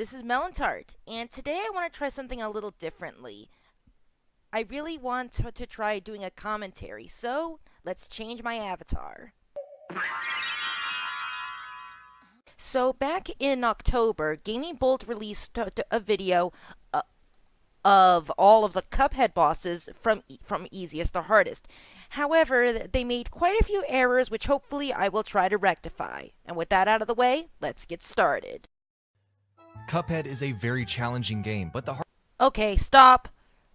this is Melon Tart, and today I want to try something a little differently. I really want to try doing a commentary, so let's change my avatar. So back in October, Gamingbolt released a video of all of the Cuphead bosses from easiest to hardest. However, they made quite a few errors which hopefully I will try to rectify. And with that out of the way, let's get started. Cuphead is a very challenging game, but Okay, stop.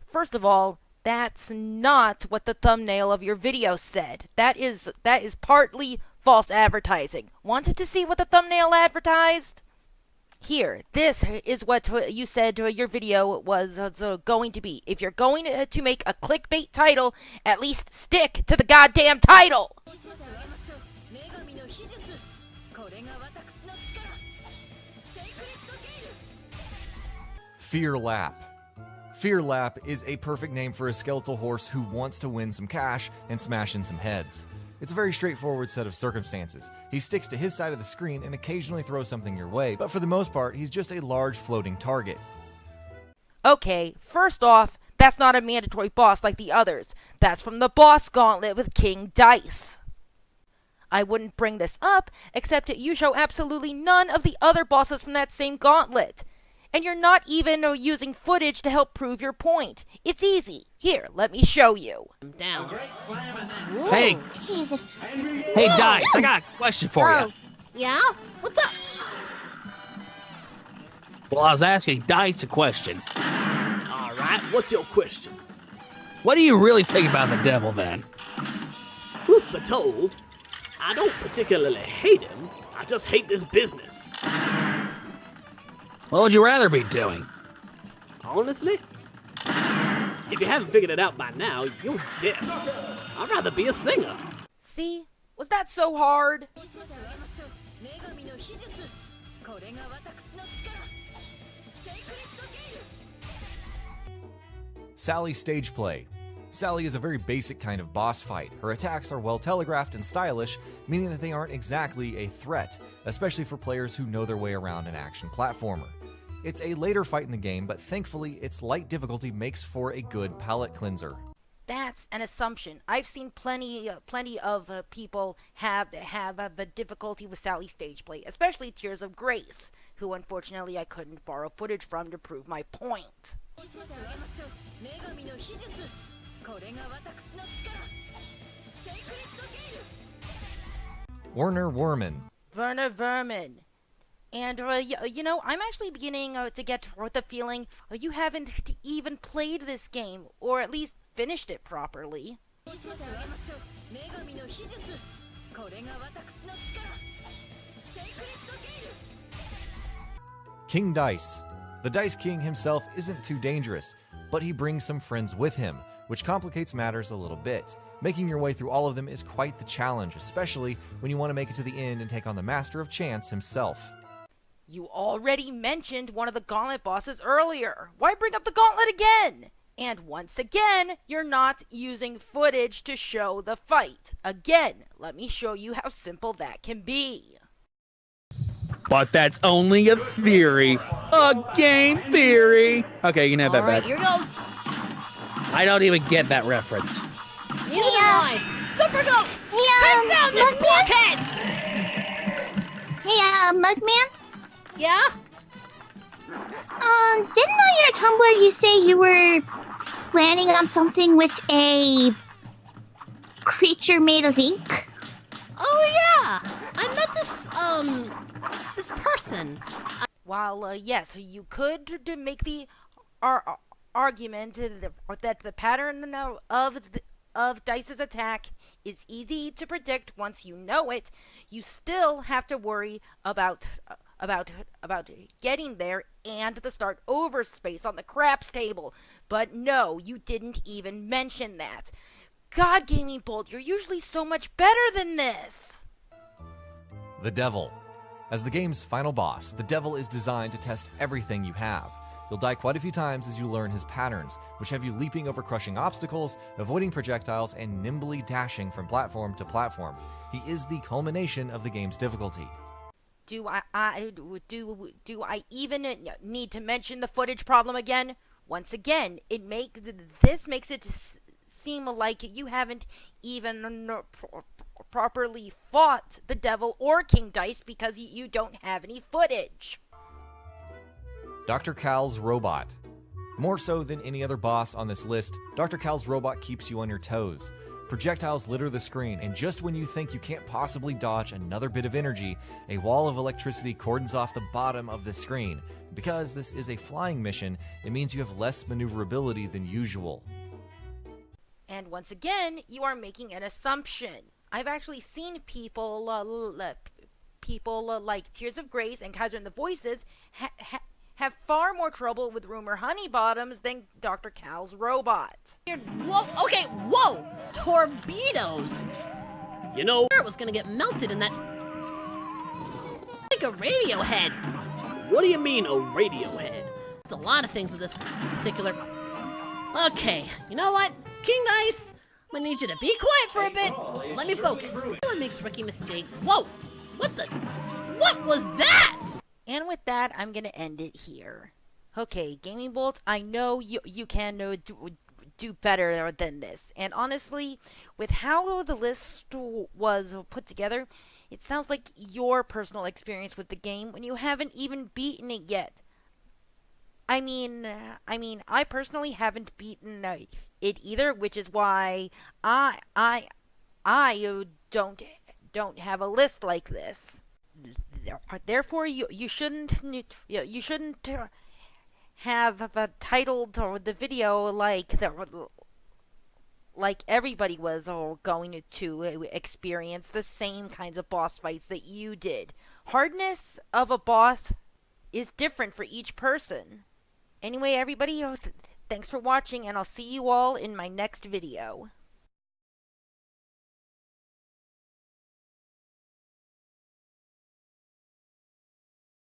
First of all, that's not what the thumbnail of your video said. That is partly false advertising. Wanted to see what the thumbnail advertised? Here, this is what you said your video was going to be. If you're going to make a clickbait title, at least stick to the goddamn title! Fear Lap. Fear Lap is a perfect name for a skeletal horse who wants to win some cash and smash in some heads. It's a very straightforward set of circumstances. He sticks to his side of the screen and occasionally throws something your way, but for the most part, he's just a large floating target. Okay, first off, that's not a mandatory boss like the others. That's from the boss gauntlet with King Dice. I wouldn't bring this up, except that you show absolutely none of the other bosses from that same gauntlet. And you're not even using footage to help prove your point. It's easy. Here, let me show you. I'm down. Hey! Hey, Dice, I got a question for you. Yeah? What's up? Well, I was asking Dice a question. Alright, what's your question? What do you really think about the devil, then? Truth be told, I don't particularly hate him, I just hate this business. What would you rather be doing? Honestly? If you haven't figured it out by now, you're deaf. I'd rather be a singer. See? Was that so hard? Sally's stage play. Sally is a very basic kind of boss fight. Her attacks are well telegraphed and stylish, meaning that they aren't exactly a threat, especially for players who know their way around an action platformer. It's a later fight in the game, but thankfully its light difficulty makes for a good palate cleanser. That's an assumption. I've seen plenty of people have the difficulty with Sally's stage play, especially Tears of Grace, who unfortunately I couldn't borrow footage from to prove my point. Werner Vermin. And, you know, I'm actually beginning to get the feeling you haven't even played this game, or at least finished it properly. King Dice. The Dice King himself isn't too dangerous, but he brings some friends with him, which complicates matters a little bit. Making your way through all of them is quite the challenge, especially when you want to make it to the end and take on the Master of Chance himself. You already mentioned one of the gauntlet bosses earlier. Why bring up the gauntlet again? And once again, you're not using footage to show the fight. Again, let me show you how simple that can be. But that's only a theory. A game theory! Okay, you can have that Alright, back. here goes. I don't even get that reference. Neither do I. Super Ghost! Take down this blockhead! Hey, Mugman? Yeah? Didn't on your Tumblr you say you were planning on something with a creature made of ink? Oh, yeah! I met this person. While, yes, you could make the argument that the pattern of Dice's attack is easy to predict once you know it, you still have to worry about getting there and the start over space on the craps table. But no, you didn't even mention that. God, Gamingbolt, you're usually so much better than this. The Devil. As the game's final boss, the Devil is designed to test everything you have. You'll die quite a few times as you learn his patterns, which have you leaping over crushing obstacles, avoiding projectiles, and nimbly dashing from platform to platform. He is the culmination of the game's difficulty. do I even need to mention the footage problem again? Once again, this makes it seem like you haven't even properly fought the devil or King Dice because you don't have any footage. Dr. Cal's robot. More so than any other boss on this list, Dr. Cal's robot keeps you on your toes. Projectiles litter the screen, and just when you think you can't possibly dodge another bit of energy, a wall of electricity cordons off the bottom of the screen. Because this is a flying mission, it means you have less maneuverability than usual. And once again, you are making an assumption. I've actually seen people like Tears of Grace and Kaiser and the Voices have far more trouble with Rumor Honeybottoms than Dr. Cal's robot. Whoa, okay, whoa! Torpedoes! You know, It was gonna get melted in that... like a radio head. what do you mean a radio head? There's a lot of things with this particular... Okay, you know what? King Dice, I'm gonna need you to be quiet for a bit. Let me focus. Everyone makes rookie mistakes. Whoa! What the... what was that? And with that, I'm going to end it here. Okay, Gamingbolt, I know you can do better than this. And honestly, with how the list was put together, it sounds like your personal experience with the game when you haven't even beaten it yet. I mean, I personally haven't beaten it either, which is why I don't have a list like this. Therefore, you shouldn't have titled the video like everybody was going to experience the same kinds of boss fights that you did. Hardness of a boss is different for each person. Anyway, everybody, thanks for watching, and I'll see you all in my next video.